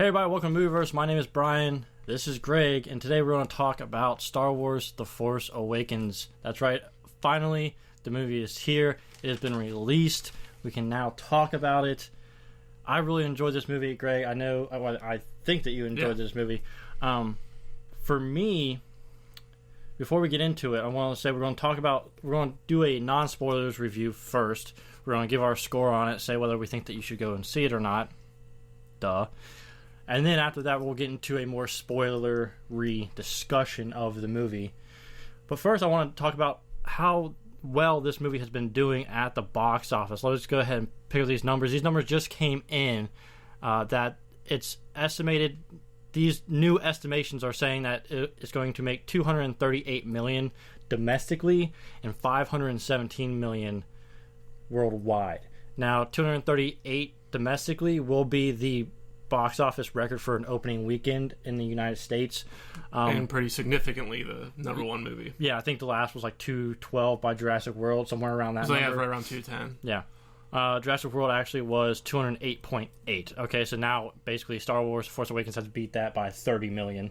Hey everybody, welcome to Movieverse. My name is Brian. This is Greg, and today we're going to talk about Star Wars: The Force Awakens. That's right, finally, the movie is here. It has been released. We can now talk about it. I really enjoyed this movie, Greg. I think that you enjoyed this movie. For me, before we get into it, I want to say we're going to do a non-spoilers review first. We're going to give our score on it, say whether we think that you should go and see it or not. Duh. And then after that, we'll get into a more spoiler-y discussion of the movie. But first, I want to talk about how well this movie has been doing at the box office. Let's go ahead and pick up these numbers. These numbers just came in. That it's estimated. These new estimations are saying that it's going to make $238 million domestically and $517 million worldwide. Now, 238 domestically will be the box office record for an opening weekend in the United States. And pretty significantly the number one movie. Yeah, I think the last was like 212 by Jurassic World, somewhere around that so number. Yeah, right around 210. Yeah. Jurassic World actually was 208.8. Okay, so now basically Star Wars: Force Awakens has beat that by 30 million.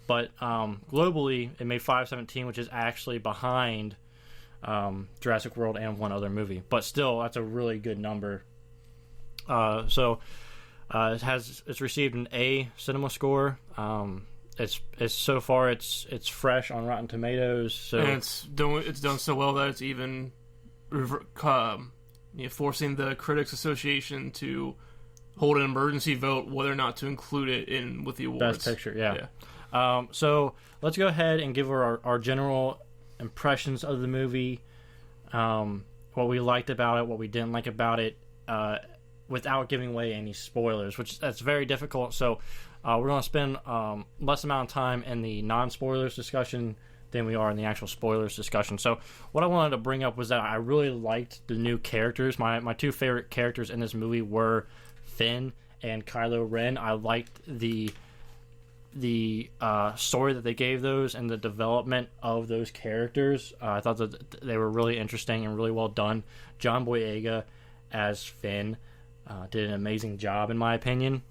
But globally, it made 517, which is actually behind Jurassic World and one other movie. But still, that's a really good number. It's received an A cinema score. It's so far it's fresh on Rotten Tomatoes. So and it's done so well that it's even forcing the Critics Association to hold an emergency vote whether or not to include it with the awards. Best Picture, yeah. So let's go ahead and give our general impressions of the movie, what we liked about it, what we didn't like about it, without giving away any spoilers, that's very difficult. So we're going to spend less amount of time in the non-spoilers discussion than we are in the actual spoilers discussion. So what I wanted to bring up was that I really liked the new characters. My two favorite characters in this movie were Finn and Kylo Ren. I liked the story that they gave those and the development of those characters. I thought that they were really interesting and really well done. John Boyega as Finn did an amazing job, in my opinion.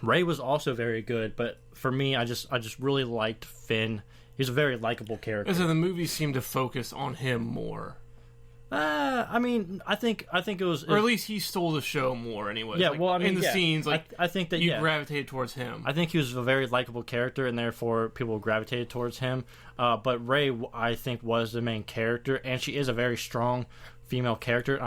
Rey was also very good, but for me, I just really liked Finn. He's a very likable character. So the movie seemed to focus on him more. I think it was, or at least he stole the show more. Anyway, yeah. Well, I mean, in the scenes, I think that you gravitated towards him. I think he was a very likable character, and therefore people gravitated towards him. But Rey, I think, was the main character, and she is a very strong female character.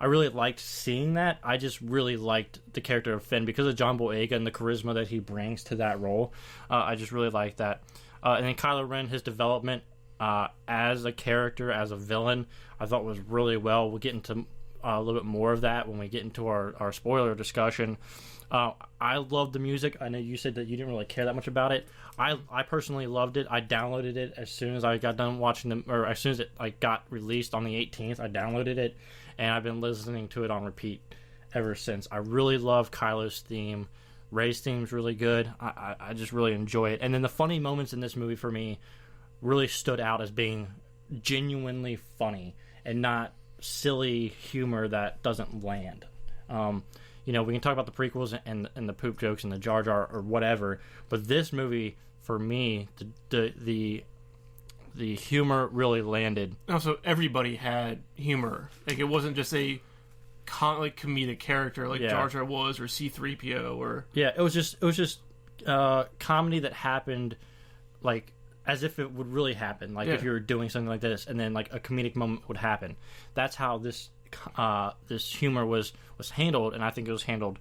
I really liked seeing that. I just really liked the character of Finn because of John Boyega and the charisma that he brings to that role. I just really liked that. And then Kylo Ren, his development as a character, as a villain, I thought was really well. We'll get into a little bit more of that when we get into our spoiler discussion. I loved the music. I know you said that you didn't really care that much about it. I personally loved it. I downloaded it as soon as I got done watching them, or as soon as it got released on the 18th. I downloaded it, and I've been listening to it on repeat ever since. I really love Kylo's theme. Rey's theme's really good. I just really enjoy it. And then the funny moments in this movie for me really stood out as being genuinely funny and not silly humor that doesn't land. We can talk about the prequels and the poop jokes and the Jar Jar or whatever, but this movie, for me, the humor really landed. Also, everybody had humor. It wasn't just a comedic character Jar Jar was, or C-3PO, or it was just comedy that happened as if it would really happen. If you were doing something like this, and then a comedic moment would happen. That's how this humor was handled, and I think it was handled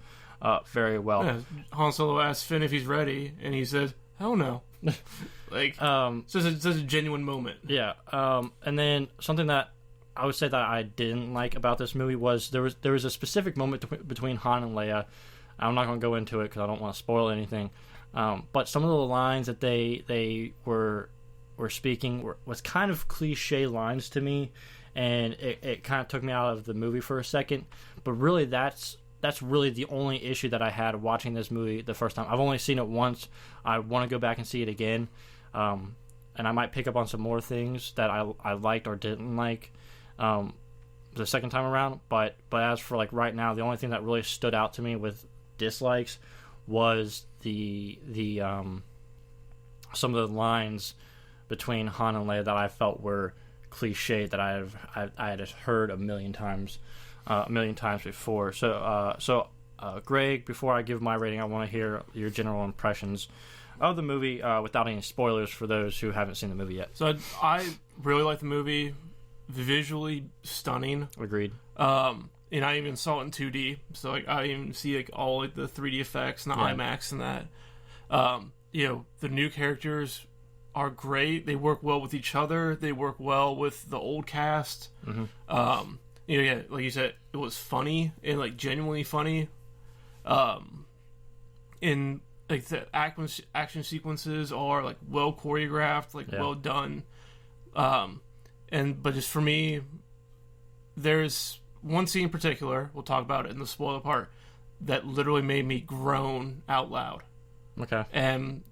very well. Yeah, Han Solo asked Finn if he's ready, and he says, "Hell no." Such a genuine moment. Yeah. And then something that I would say that I didn't like about this movie was there was a specific moment between Han and Leia. I'm not going to go into it because I don't want to spoil anything. But some of the lines that they were speaking was kind of cliche lines to me, and it kind of took me out of the movie for a second. But really, that's really the only issue that I had watching this movie the first time. I've only seen it once. I want to go back and see it again, and I might pick up on some more things that I liked or didn't like the second time around. But as for right now, the only thing that really stood out to me with dislikes was the some of the lines between Han and Leia that I felt were cliche that I had heard a million times before. So Greg, before I give my rating, I want to hear your general impressions of the movie without any spoilers for those who haven't seen the movie yet. So I really like the movie. Visually stunning. Agreed. And I even saw it in 2D, so like I even see like all like the 3D effects and the IMAX and that. The new characters are great. They work well with each other. They work well with the old cast. Mm-hmm. Like you said, it was funny and like genuinely funny. And like the action sequences are like well choreographed, like well done. But just for me, there's one scene in particular, we'll talk about it in the spoiler part, that literally made me groan out loud. Okay. And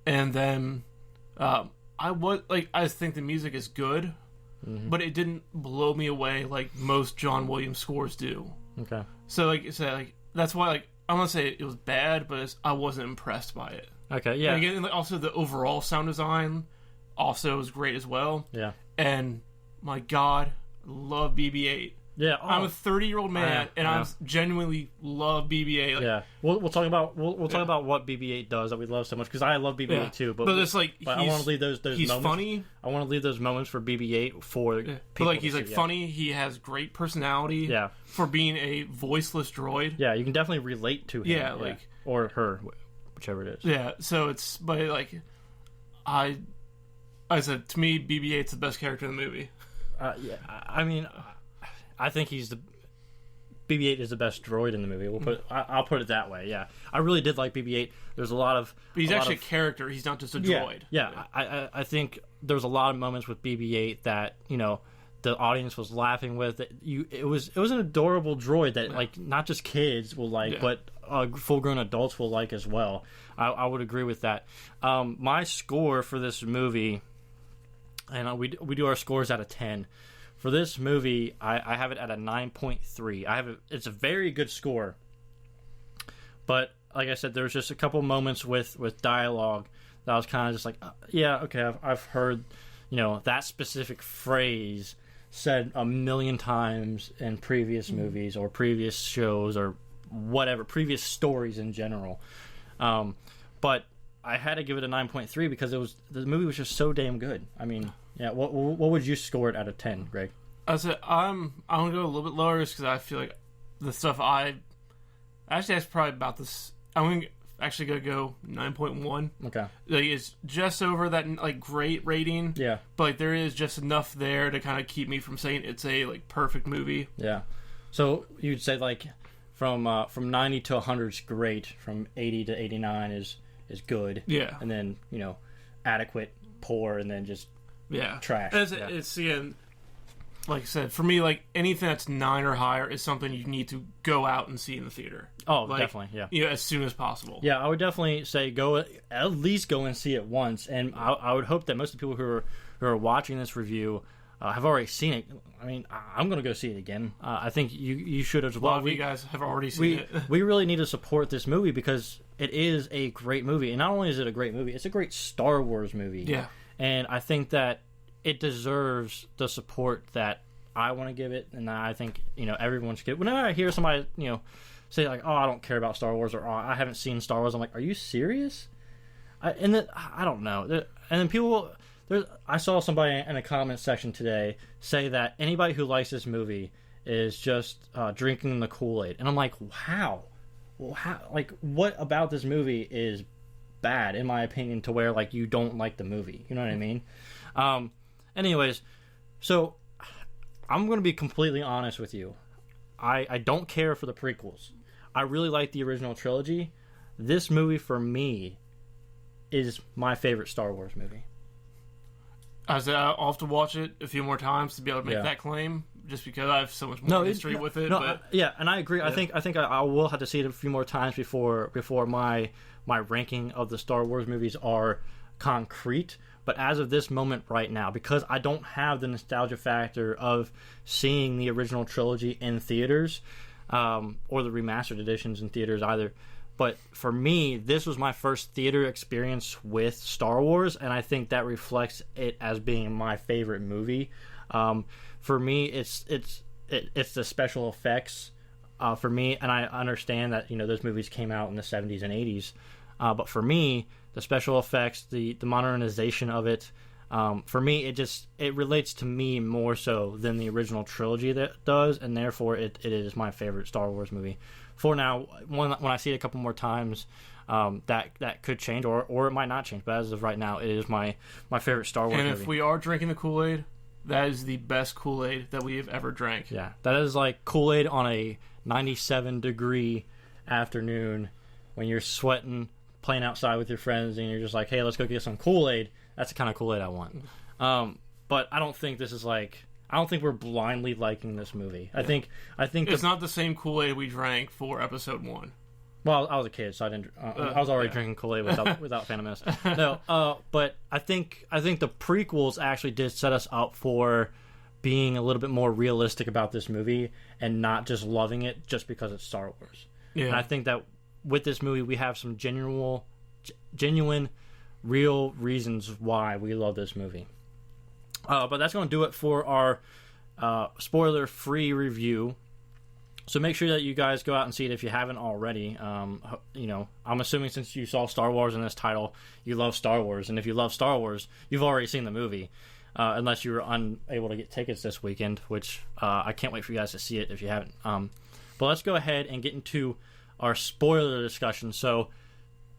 and then I think the music is good, but it didn't blow me away like most John Williams scores do. Okay. So like I said, like that's why like I'm not say it was bad, but I wasn't impressed by it. Okay. Yeah. And again, also the overall sound design also was great as well. Yeah. And my God, love BB-8. Yeah, I'm a 30-year-old man, and I genuinely love BB-8. Like, yeah, we'll talk about talk about what BB-8 does that we love so much, because I love BB-8 too. But it's like I want to leave those he's moments. Funny. I want to leave those moments for BB-8 for people. But like he's like funny. He has great personality. Yeah. For being a voiceless droid. Yeah, you can definitely relate to him. Yeah, like or her, whichever it is. Yeah, so it's like I said, to me, BB-8's the best character in the movie. Yeah, I mean, I think he's the BB-8 is the best droid in the movie. I'll put it that way. Yeah, I really did like BB-8. There's a lot of. But he's actually a character. He's not just a droid. Yeah. I think there's a lot of moments with BB-8 that the audience was laughing with. It was an adorable droid that like not just kids will like, but full-grown adults will like as well. I would agree with that. My score for this movie, and we do our scores out of 10. For this movie, I have it at a 9.3. It's a very good score, but like I said, there's just a couple moments with dialogue that I was kind of just like, okay, I've heard, that specific phrase said a million times in previous movies or previous shows or whatever, previous stories in general. But I had to give it a 9.3 because the movie was just so damn good. I mean, yeah. What would you score it out of 10, Greg? I said I'm gonna go a little bit lower just because I feel like the stuff that's probably about this. I'm actually gonna go 9.1. Okay, like it's just over that like great rating. Yeah, but like, there is just enough there to kind of keep me from saying it's a like perfect movie. Yeah, so you'd say like from 90 to 100 is great. From 80 to 89 is good. Yeah, and then adequate, poor, and then just trash. It's again, like I said, for me, like anything that's 9 or higher is something you need to go out and see in the theater. Oh, like, definitely, yeah. As soon as possible. Yeah, I would definitely say at least go and see it once, and I would hope that most of the people who are watching this review have already seen it. I mean, I'm going to go see it again. I think you should as well. A lot of you guys have already seen it. We really need to support this movie because it is a great movie, and not only is it a great movie, it's a great Star Wars movie. Yeah. And I think that it deserves the support that I want to give it, and I think everyone should get. Whenever I hear somebody say like, "Oh, I don't care about Star Wars," or "Oh, I haven't seen Star Wars," I'm like, "Are you serious?" I don't know. And then people, I saw somebody in a comment section today say that anybody who likes this movie is just drinking the Kool-Aid, and I'm like, how? Well, how? Like, what about this movie is bad, in my opinion, to where like you don't like the movie? You know what I mean? Anyways, so I'm going to be completely honest with you. I don't care for the prequels. I really like the original trilogy. This movie, for me, is my favorite Star Wars movie. I'll have to watch it a few more times to be able to make that claim, just because I have so much more history with it. Yeah, and I agree. Yeah. I think I will have to see it a few more times before my ranking of the Star Wars movies are concrete. But as of this moment right now, because I don't have the nostalgia factor of seeing the original trilogy in theaters, or the remastered editions in theaters either. But for me, this was my first theater experience with Star Wars, and I think that reflects it as being my favorite movie. For me, it's the special effects. For me, and I understand that those movies came out in the 70s and 80s, but for me, the special effects, the modernization of it, for me, it relates to me more so than the original trilogy that does, and therefore it is my favorite Star Wars movie. For now, when I see it a couple more times, that could change, or it might not change. But as of right now, it is my favorite Star Wars movie. And if we are drinking the Kool-Aid, that is the best Kool-Aid that we have ever drank. Yeah, that is like Kool-Aid on a 97-degree afternoon when you're sweating, playing outside with your friends, and you're just like, hey, let's go get some Kool-Aid. That's the kind of Kool-Aid I want. But I don't think this is like... I don't think we're blindly liking this movie. I think it's not the same Kool-Aid we drank for Episode 1. Well, I was a kid, so I didn't. I was already drinking Kool-Aid without Phantom Menace. No, but I think the prequels actually did set us up for being a little bit more realistic about this movie and not just loving it just because it's Star Wars. Yeah. And I think that with this movie, we have some genuine, real reasons why we love this movie. But that's going to do it for our spoiler-free review. So make sure that you guys go out and see it if you haven't already. I'm assuming since you saw Star Wars in this title, you love Star Wars. And if you love Star Wars, you've already seen the movie. Unless you were unable to get tickets this weekend, which I can't wait for you guys to see it if you haven't. But let's go ahead and get into our spoiler discussion. So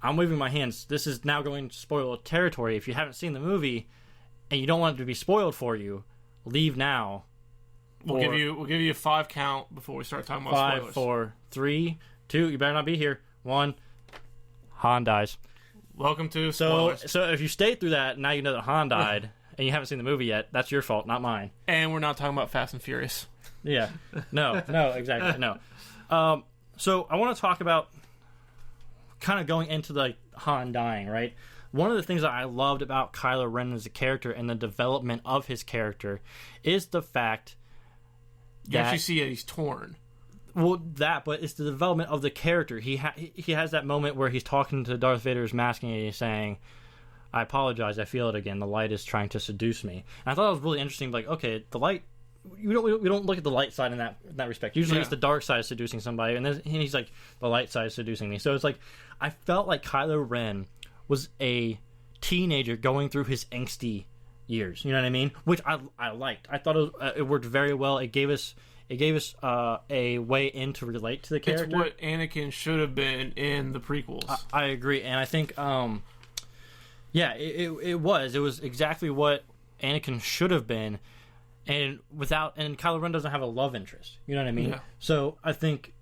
I'm waving my hands. This is now going to spoiler territory. If you haven't seen the movie and you don't want it to be spoiled for you, leave now. We'll give you a 5 count before we start talking about 5, spoilers. 4, 3, 2. You better not be here. 1. Han dies. Welcome to spoilers. So if you stayed through that, now you know that Han died, and you haven't seen the movie yet. That's your fault, not mine. And we're not talking about Fast and Furious. Yeah. No, exactly. No. So I want to talk about kind of going into the Han dying, right? One of the things that I loved about Kylo Ren as a character and the development of his character is the fact you actually see he's torn. Well, but it's the development of the character. He has that moment where he's talking to Darth Vader's mask and he's saying, "I apologize, I feel it again. The light is trying to seduce me." And I thought it was really interesting. Like, okay, the light. We don't look at the light side in that respect. Usually, it's the dark side seducing somebody, and then he's like, "The light side is seducing me." So it's like, I felt like Kylo Ren was a teenager going through his angsty years. You know what I mean? Which I liked. I thought it worked very well. It gave us a way in to relate to the character. It's what Anakin should have been in the prequels. I agree, and I think it was exactly what Anakin should have been, and Kylo Ren doesn't have a love interest. You know what I mean? Yeah. So I think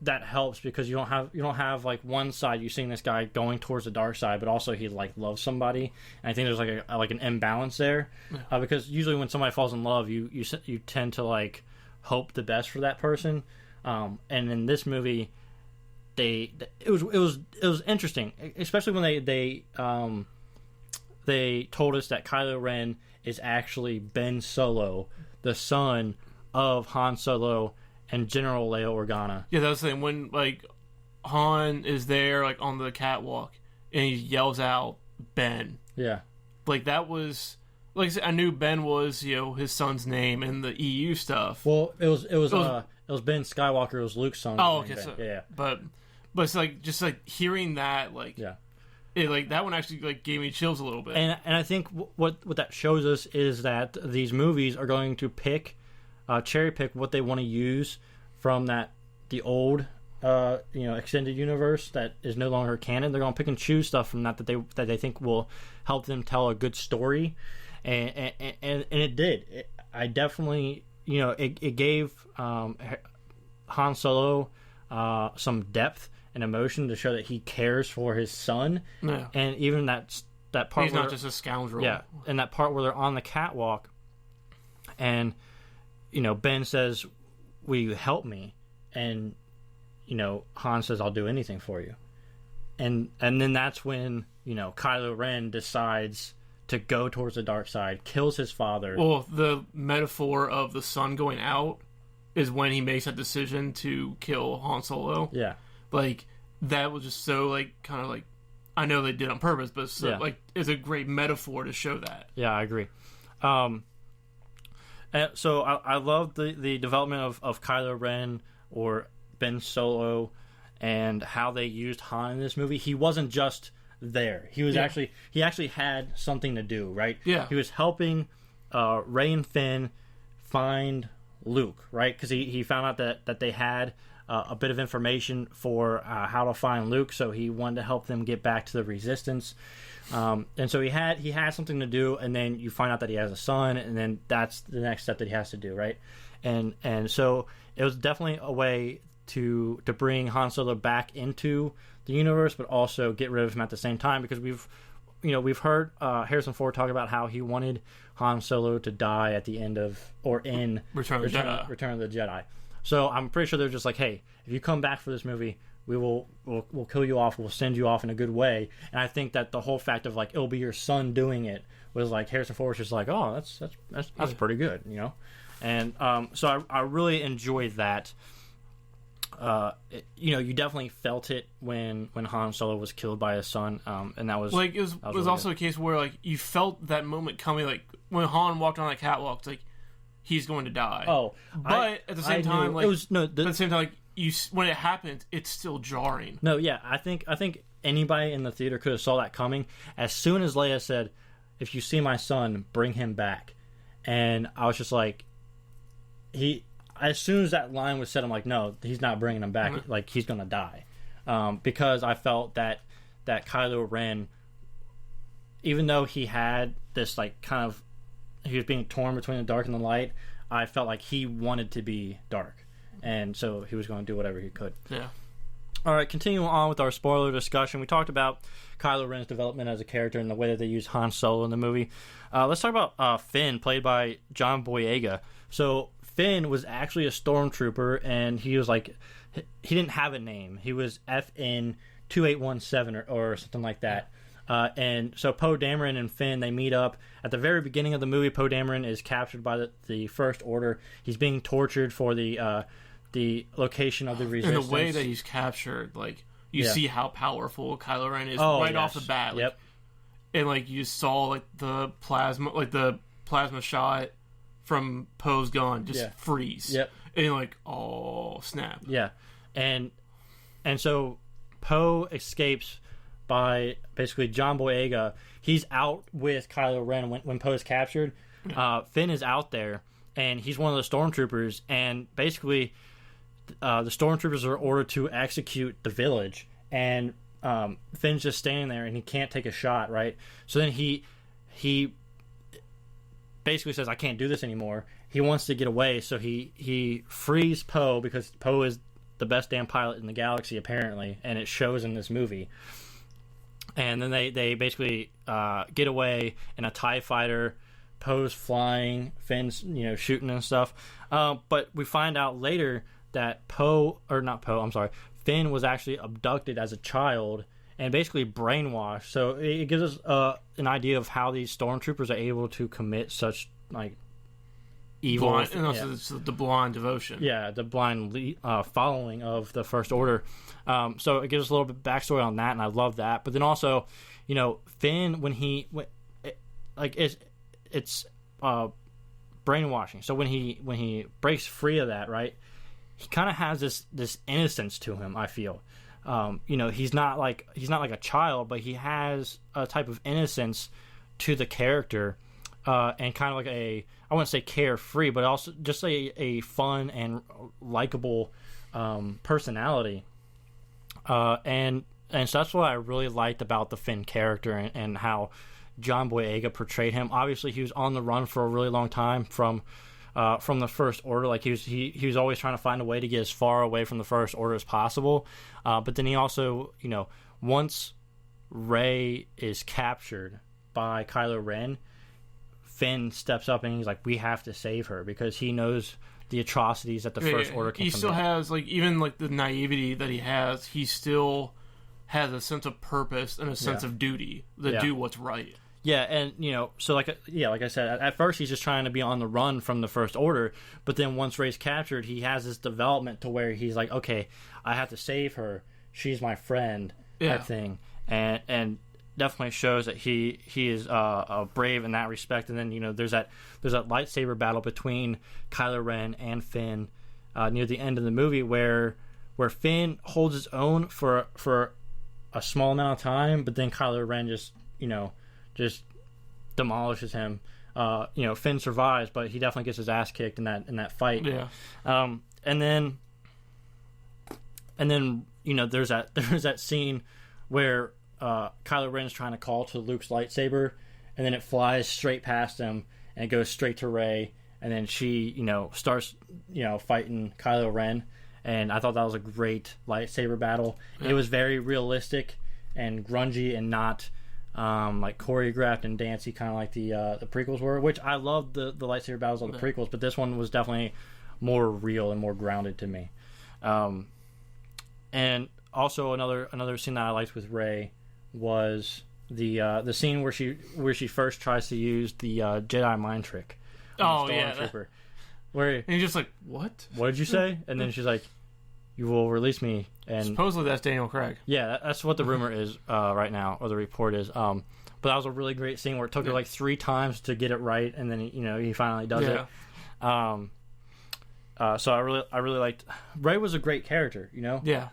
that helps because you don't have like one side you seeing this guy going towards the dark side, but also he like loves somebody, and I think there's like an imbalance there, because usually when somebody falls in love, you tend to like hope the best for that person, and in this movie, it was interesting, especially when they told us that Kylo Ren is actually Ben Solo, the son of Han Solo and General Leia Organa. Yeah, that's the thing. When like Han is there, like on the catwalk, and he yells out Ben. Yeah, like that was like I said, I knew Ben was his son's name in the EU stuff. Well, it was Ben Skywalker. It was Luke's son. Oh, okay, so, yeah. But it's like just like hearing that, like it, like that one actually like gave me chills a little bit. And I think what that shows us is that these movies are going to cherry pick what they want to use from the old extended universe that is no longer canon. They're going to pick and choose stuff from that they think will help them tell a good story, and it did. I definitely it gave Han Solo some depth and emotion to show that he cares for his son, and even that part he's not just a scoundrel. Yeah, and that part where they're on the catwalk, and Ben says, "Will you help me?" And Han says, "I'll do anything for you." And then that's when Kylo Ren decides to go towards the dark side, kills his father. Well, the metaphor of the sun going out is when he makes that decision to kill Han Solo. Yeah. Like, that was just so, like, kind of like, I know they did it on purpose, but so, like, it's a great metaphor to show that. Yeah, I agree. And so I love the development of Kylo Ren or Ben Solo and how they used Han in this movie. He wasn't just there. He was he actually had something to do, right? Yeah. He was helping Rey and Finn find Luke, right? Because he found out that they had a bit of information for how to find Luke, so he wanted to help them get back to the Resistance. And so he had something to do, and then you find out that he has a son, and then that's the next step that he has to do, right? And so it was definitely a way to bring Han Solo back into the universe, but also get rid of him at the same time, because we've heard Harrison Ford talk about how he wanted Han Solo to die at the end of or in Return of the Jedi. So I'm pretty sure they're just like, hey, if you come back for this movie, we'll kill you off. We'll send you off in a good way. And I think that the whole fact of like it'll be your son doing it was like Harrison Ford was just like, oh, that's pretty good, you know. And so I really enjoyed that. You definitely felt it when Han Solo was killed by his son, and that was like it was really also a case where like you felt that moment coming, like when Han walked on that catwalk, it's like he's going to die. Oh, but at the same time, like it was at the same time, like when it happened, it's still jarring. No, yeah, I think anybody in the theater could have saw that coming. As soon as Leia said, "If you see my son, bring him back," and I was just like, as soon as that line was said, I'm like, no, he's not bringing him back. Mm-hmm. Like, he's going to die. Because I felt that Kylo Ren, even though he had this, like, kind of... He was being torn between the dark and the light, I felt like he wanted to be dark. And so he was going to do whatever he could. Yeah. All right, continuing on with our spoiler discussion. We talked about Kylo Ren's development as a character and the way that they use Han Solo in the movie. Let's talk about Finn, played by John Boyega. So... Finn was actually a stormtrooper, and he was like, he didn't have a name. He was FN 2817 or something like that. And so Poe Dameron and Finn, they meet up at the very beginning of the movie. Poe Dameron is captured by the First Order. He's being tortured for the location of the Resistance. And the way that he's captured, like you see how powerful Kylo Ren is off the bat. Like, and like you saw like the plasma shot from Poe's gun just freeze. Yep. And you're like, oh, snap. Yeah. And so Poe escapes by basically John Boyega. He's out with Kylo Ren when Poe's captured. Yeah. Finn is out there, and he's one of the stormtroopers. And basically, the stormtroopers are ordered to execute the village. And Finn's just standing there, and he can't take a shot, right? So then he basically says, I can't do this anymore. He wants to get away, so he frees Poe, because Poe is the best damn pilot in the galaxy, apparently, and it shows in this movie. And then they basically get away in a TIE fighter. Poe's flying, Finn's shooting and stuff. But we find out later that Finn was actually abducted as a child and basically brainwashed. So it gives us an idea of how these stormtroopers are able to commit such like evil. And also the blind devotion. Yeah, the blind following of the First Order. So it gives us a little bit backstory on that, and I love that. But then also, Finn it's brainwashing. So when he breaks free of that, right, he kind of has this innocence to him. I feel. He's not like a child, but he has a type of innocence to the character, and kind of like I wouldn't say carefree, but also just a fun and likable personality. And so that's what I really liked about the Finn character and how John Boyega portrayed him. Obviously, he was on the run for a really long time from the First Order. Like he was always trying to find a way to get as far away from the First Order as possible. But then he also, once Rey is captured by Kylo Ren, Finn steps up and he's like, we have to save her, because he knows the atrocities that the First Order can commit. He still has, even the naivety that he has, he still has a sense of purpose and a sense of duty to do what's right. Yeah, and so like I said, at first he's just trying to be on the run from the First Order, but then once Rey's captured, he has this development to where he's like, okay, I have to save her. She's my friend, type thing, and definitely shows that he is brave in that respect. And then there's that lightsaber battle between Kylo Ren and Finn near the end of the movie where Finn holds his own for a small amount of time, but then Kylo Ren just demolishes him. Finn survives, but he definitely gets his ass kicked in that fight. Yeah. And then there's that scene where Kylo Ren's trying to call to Luke's lightsaber, and then it flies straight past him and it goes straight to Rey, and then she starts fighting Kylo Ren, and I thought that was a great lightsaber battle. Yeah. It was very realistic and grungy and not like choreographed and dancey, kind of like the prequels were, which I loved the lightsaber battles of the prequels, but this one was definitely more real and more grounded to me. And also another scene that I liked with Rey was the scene where she first tries to use the Jedi mind trick. Oh yeah, where and you're just like, what? What did you say? And then she's like, "You will release me." And supposedly that's Daniel Craig. Yeah, that's what the rumor is right now, or the report is. But that was a really great scene where it took her like 3 times to get it right, and then he finally does it. So I really liked. Rey was a great character, Yeah.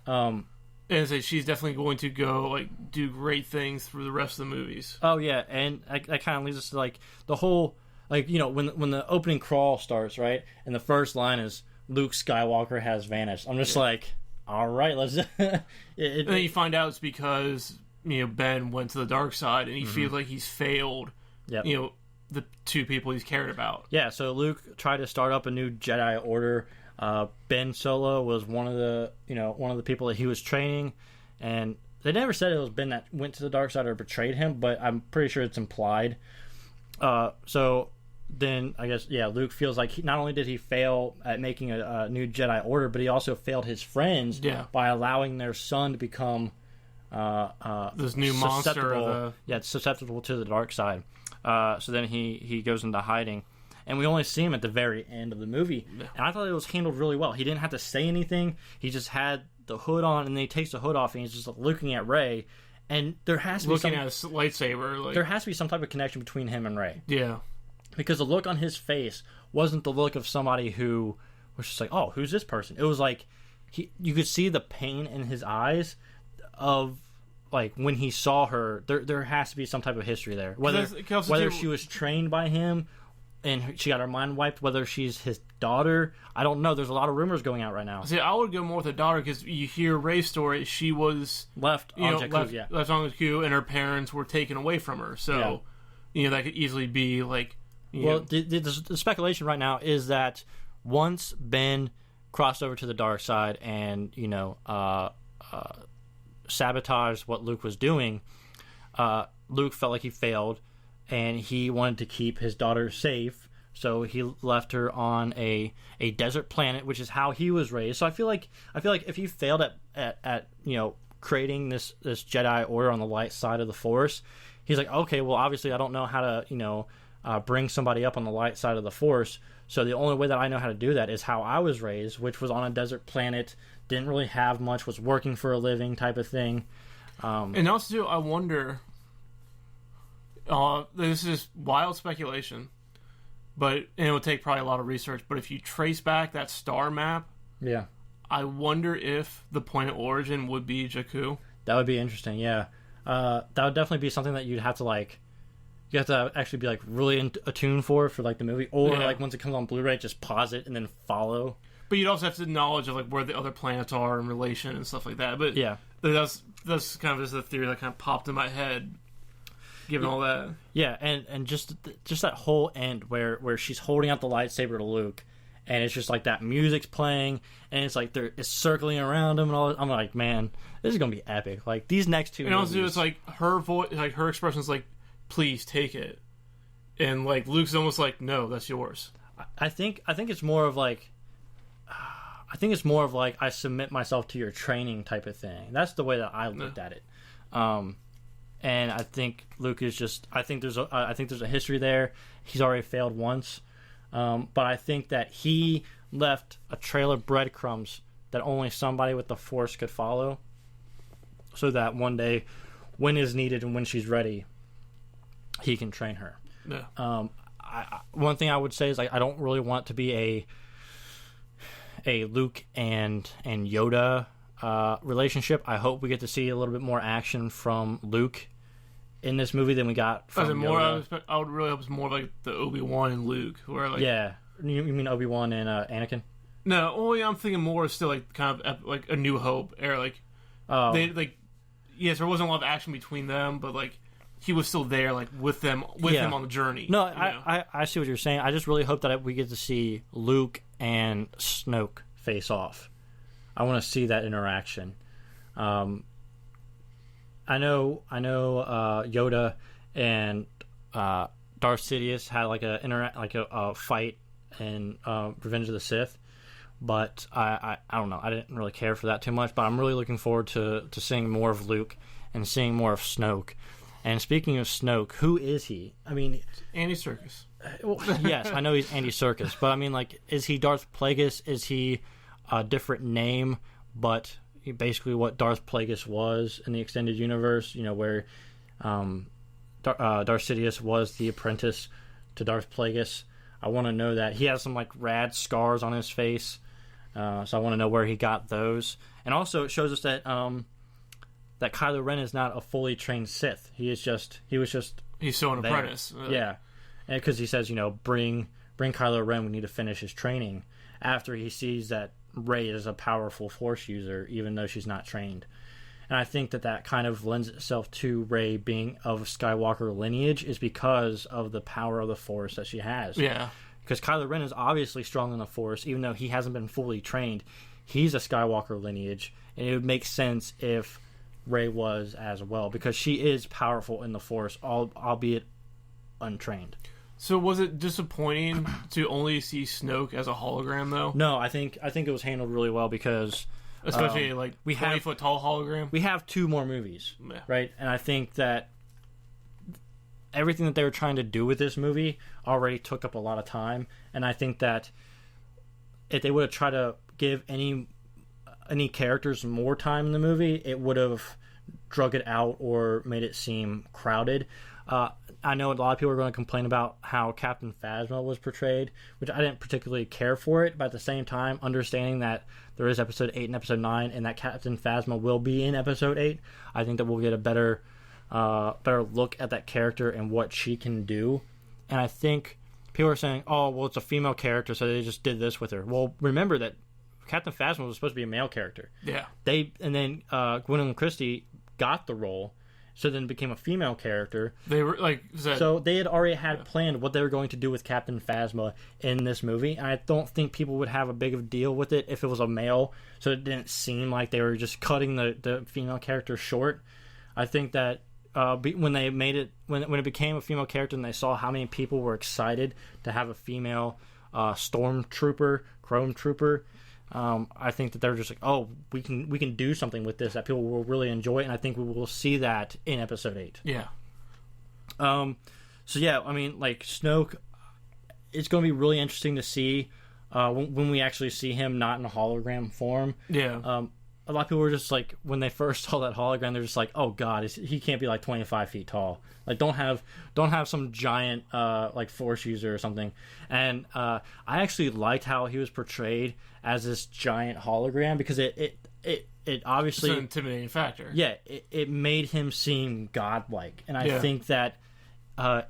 And so she's definitely going to go do great things through the rest of the movies. Oh yeah, and that kind of leads us to the whole when the opening crawl starts, right, and the first line is Luke Skywalker has vanished. I'm just like, all right, let's. And then you find out it's because Ben went to the dark side, and he feels like he's failed. Yep. The 2 people he's cared about. Yeah. So Luke tried to start up a new Jedi Order. Ben Solo was one of the people that he was training, and they never said it was Ben that went to the dark side or betrayed him, but I'm pretty sure it's implied. So then I guess Luke feels like not only did he fail at making a new Jedi Order, but he also failed his friends by allowing their son to become this new monster. Susceptible to the dark side. So then he goes into hiding. And we only see him at the very end of the movie. Yeah. And I thought it was handled really well. He didn't have to say anything. He just had the hood on, and then he takes the hood off, and he's just looking at Rey. And there has to be looking at his lightsaber. There has to be some type of connection between him and Rey. Yeah. Because the look on his face wasn't the look of somebody who was just like, oh, who's this person? It was like you could see the pain in his eyes of when he saw her. There has to be some type of history there. Whether she was trained by him and she got her mind wiped, whether she's his daughter, I don't know. There's a lot of rumors going out right now. See, I would go more with the daughter, because you hear Rey's story. She was left on Jakku, left on Jakku, and her parents were taken away from her. So, that could easily be the speculation right now is that once Ben crossed over to the dark side and sabotaged what Luke was doing, Luke felt like he failed, and he wanted to keep his daughter safe, so he left her on a desert planet, which is how he was raised. So I feel like if he failed at creating this Jedi Order on the light side of the Force, he's like, okay, well, obviously I don't know how to bring somebody up on the light side of the Force, so the only way that I know how to do that is how I was raised, which was on a desert planet, didn't really have much, was working for a living type of thing. And also, too, I wonder, this is wild speculation, and it would take probably a lot of research, but if you trace back that star map, I wonder if the point of origin would be Jakku. That would be interesting, yeah. That would definitely be something that you'd have to you have to actually be really attuned for the movie, or once it comes on Blu-ray, just pause it and then follow. But you'd also have to knowledge of where the other planets are in relation and stuff like that. But that's kind of just the theory that kind of popped in my head, given all that. Yeah, and just that whole end where she's holding out the lightsaber to Luke, and it's just that music's playing, and it's it's circling around him and all. I'm like, man, this is gonna be epic. These next 2 movies. And also, it's her voice, her expression's please take it, and Luke's almost no, that's yours. I think it's more of I submit myself to your training type of thing. That's the way that I looked at it. and I think Luke is just. I think there's a history there. He's already failed once, but I think that he left a trail of breadcrumbs that only somebody with the Force could follow, so that one day, when is needed and when she's ready, he can train her. Yeah. One thing I would say is I don't really want it to be a Luke and Yoda relationship. I hope we get to see a little bit more action from Luke in this movie than we got from Yoda. I would really hope it's more like the Obi-Wan and Luke, where like you mean Obi-Wan and Anakin? No, only I'm thinking more still like kind of like A New Hope era. Like they like yes, there wasn't a lot of action between them, but like he was still there, like with them on the journey. No, I see what you're saying. I just really hope that we get to see Luke and Snoke face off. I want to see that interaction. I know. Yoda and Darth Sidious had like a fight in Revenge of the Sith, but I don't know. I didn't really care for that too much. But I'm really looking forward to seeing more of Luke and seeing more of Snoke. And speaking of Snoke, who is he? I mean, Andy Serkis. Well, yes, I know he's Andy Serkis, but I mean, like, is he Darth Plagueis? Is he a different name, but basically what Darth Plagueis was in the extended universe? You know, where Darth Sidious was the apprentice to Darth Plagueis. I want to know that. He has some like rad scars on his face, so I want to know where he got those. And also, it shows us that that Kylo Ren is not a fully trained Sith. He's still an apprentice. Yeah, because he says, bring Kylo Ren. We need to finish his training. After he sees that Rey is a powerful Force user, even though she's not trained. And I think that kind of lends itself to Rey being of Skywalker lineage, is because of the power of the Force that she has. Yeah. Because Kylo Ren is obviously strong in the Force, even though he hasn't been fully trained. He's a Skywalker lineage, and it would make sense if Rey was as well, because she is powerful in the Force, albeit untrained. So was it disappointing to only see Snoke as a hologram, though? No, I think it was handled really well, because especially like 20-foot tall hologram. We have 2 more movies, right? And I think that everything that they were trying to do with this movie already took up a lot of time, and I think that if they would have tried to give any characters more time in the movie, it would have drug it out or made it seem crowded. I know a lot of people are going to complain about how Captain Phasma was portrayed, which I didn't particularly care for it, but at the same time, understanding that there is Episode 8 and Episode 9, and that Captain Phasma will be in Episode 8, I think that we'll get a better look at that character and what she can do. And I think people are saying, oh, well, it's a female character, so they just did this with her. Well, remember that Captain Phasma was supposed to be a male character. Yeah. Then Gwendolyn Christie got the role, so then became a female character. They were like, so they had already had planned what they were going to do with Captain Phasma in this movie. And I don't think people would have a big of a deal with it if it was a male, so it didn't seem like they were just cutting the female character short. I think that when they made it, when it became a female character, and they saw how many people were excited to have a female stormtrooper, chrome trooper. I think that they're just like, oh, we can do something with this that people will really enjoy, and I think we will see that in Episode 8. Yeah. So yeah, I mean, like, Snoke, it's going to be really interesting to see when we actually see him not in a hologram form. Yeah. A lot of people were just like, when they first saw that hologram, they're just like, oh god, he can't be like 25 feet tall. Like, don't have some giant like Force user or something. And I actually liked how he was portrayed as this giant hologram, because it obviously, it's an intimidating factor. Yeah, it made him seem godlike, and I think that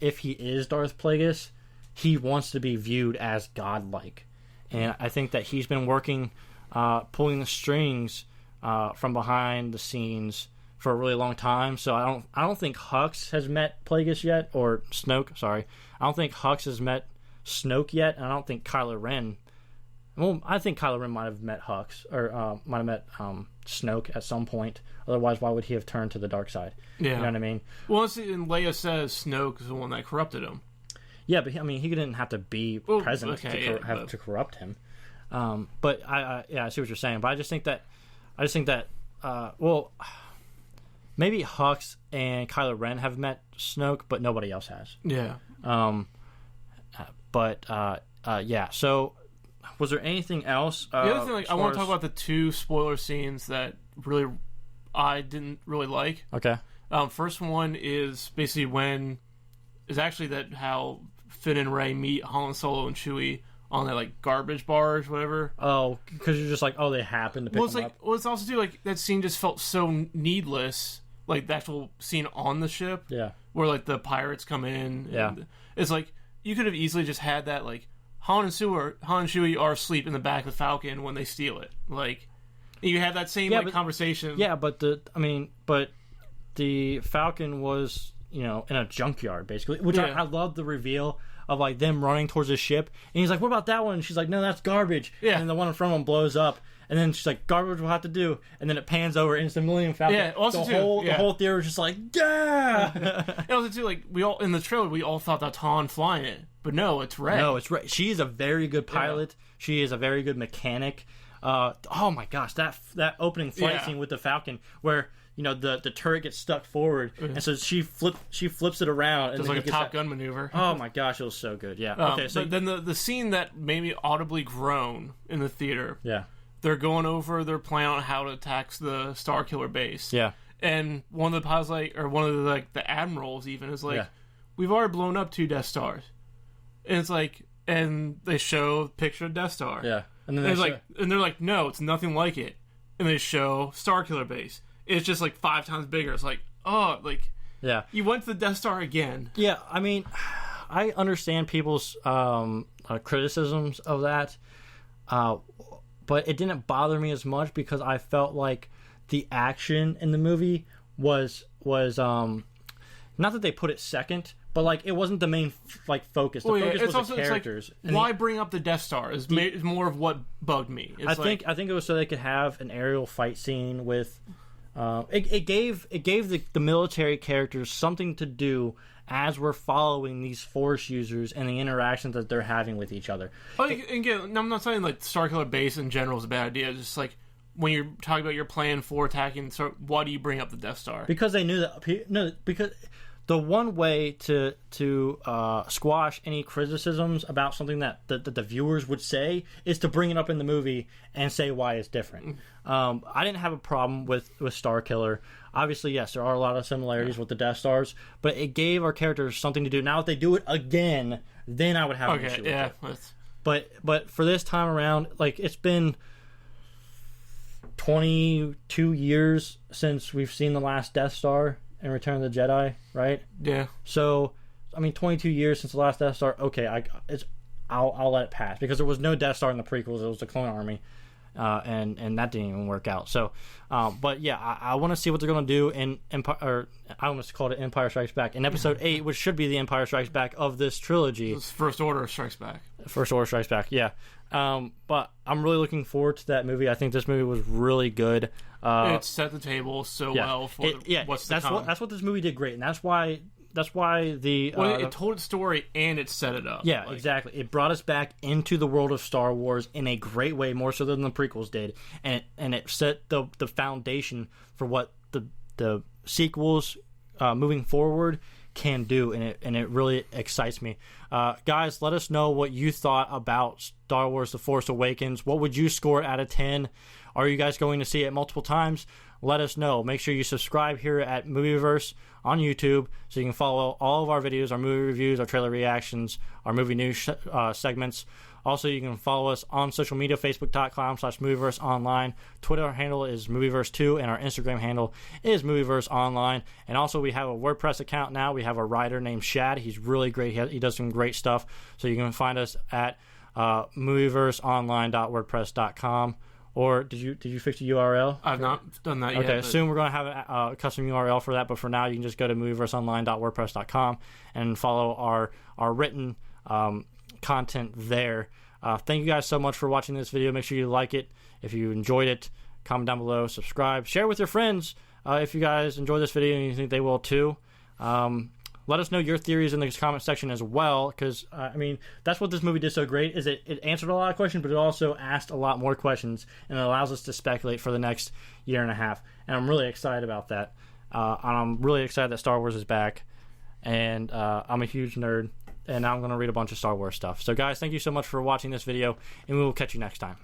if he is Darth Plagueis, he wants to be viewed as godlike, and I think that he's been working, pulling the strings from behind the scenes for a really long time. So I don't think Hux has met Plagueis yet, or Snoke. Sorry, I don't think Hux has met Snoke yet, and I don't think Kylo Ren. Well, I think Kylo Ren might have met Hux, or might have met Snoke at some point. Otherwise, why would he have turned to the dark side? Yeah. You know what I mean? Well, and Leia says Snoke is the one that corrupted him. Yeah, but I mean, he didn't have to be present to corrupt him. But I see what you're saying. But I just think that maybe Hux and Kylo Ren have met Snoke, but nobody else has. Yeah. Yeah. So, was there anything else? The other thing, I want to talk about the 2 spoiler scenes that I didn't really like. Okay. First one is basically how Finn and Rey meet Han Solo and Chewie on that like garbage bars, whatever. Oh, because you're just like, oh, they happen to pick them up. Well, it's also too like that scene just felt so needless. Like the actual scene on the ship, where like the pirates come in. And it's like you could have easily just had that like Han and Chewie are asleep in the back of the Falcon when they steal it. Like you have that same conversation. Yeah, but the Falcon was, in a junkyard basically, which I love the reveal of like them running towards the ship, and he's like, "What about that one?" And she's like, "No, that's garbage." Yeah. And then the one in front of them blows up, and then she's like, "Garbage will have to do." And then it pans over, and it's the Millennium Falcon. Yeah. Also the whole theater was just like, "Yeah." And also too, like we all in the trailer, we all thought that's Han flying it, but no, it's Rey. No, it's Rey. She is a very good pilot. Yeah. She is a very good mechanic. Oh my gosh, that opening flight scene with the Falcon where the turret gets stuck forward, and so she flips it around, and it's like a Top Gun maneuver. Oh my gosh, it was so good. Yeah. Okay. So but then the scene that made me audibly groan in the theater. Yeah. They're going over their plan on how to attack the Starkiller base. Yeah. And one of the pilots, one of the admirals even is like, "We've already blown up 2 Death Stars," and it's like, and they show a picture of Death Star. Yeah. And then they're like, "No, it's nothing like it," and they show Starkiller base. It's just like 5 times bigger. It's like, oh, like, you went to the Death Star again. Yeah, I mean, I understand people's criticisms of that, but it didn't bother me as much because I felt like the action in the movie was not that they put it second, but like it wasn't the main focus. The focus was the characters. Like, why bring up the Death Star is more of what bugged me. I think it was so they could have an aerial fight scene with. It gave the military characters something to do as we're following these Force users and the interactions that they're having with each other. Oh, again, I'm not saying like Starkiller Base in general is a bad idea. It's just like when you're talking about your plan for attacking, why do you bring up the Death Star? Because they knew that. No, because the one way to squash any criticisms about something that the viewers would say is to bring it up in the movie and say why it's different. I didn't have a problem with Starkiller. Obviously, yes, there are a lot of similarities with the Death Stars, but it gave our characters something to do. Now, if they do it again, then I would have an issue with it. But for this time around, like, it's been 22 years since we've seen the last Death Star in Return of the Jedi, right? Yeah. So, I mean, 22 years since the last Death Star. Okay, I'll let it pass because there was no Death Star in the prequels. It was the Clone Army, and that didn't even work out. So, but yeah, I want to see what they're going to do in Empire. Or I almost called it Empire Strikes Back in Episode 8, which should be the Empire Strikes Back of this trilogy. It's First Order Strikes Back. First Order Strikes Back. Yeah. But I'm really looking forward to that movie. I think this movie was really good. It set the table so well for what's to come. That's what this movie did great, and that's why it told its story and it set it up. Yeah, exactly. It brought us back into the world of Star Wars in a great way, more so than the prequels did, and it set the foundation for what the sequels moving forward can do, and it really excites me. Guys, let us know what you thought about Star Wars The Force Awakens. What would you score out of 10? Are you guys going to see it multiple times? Let us know. Make sure you subscribe here at Movieverse on YouTube so you can follow all of our videos, our movie reviews, our trailer reactions, our movie news segments. Also, you can follow us on social media, facebook.com/movieverseonline. Twitter handle is movieverse2, and our Instagram handle is movieverseonline. And also, we have a WordPress account now. We have a writer named Shad. He's really great. He does some great stuff. So you can find us at movieverseonline.wordpress.com. Or did you fix the URL? I've not done that yet. Okay, soon we're going to have a custom URL for that, but for now you can just go to movieverseonline.wordpress.com and follow our written content there. Thank you guys so much for watching this video. Make sure you like it. If you enjoyed it, comment down below, subscribe, share with your friends if you guys enjoy this video and you think they will too. Let us know your theories in the comment section as well, because I mean, that's what this movie did so great, is it answered a lot of questions, but it also asked a lot more questions, and it allows us to speculate for the next year and a half, and I'm really excited about that. And I'm really excited that Star Wars is back. And I'm a huge nerd, and now I'm going to read a bunch of Star Wars stuff. So, guys, thank you so much for watching this video, and we will catch you next time.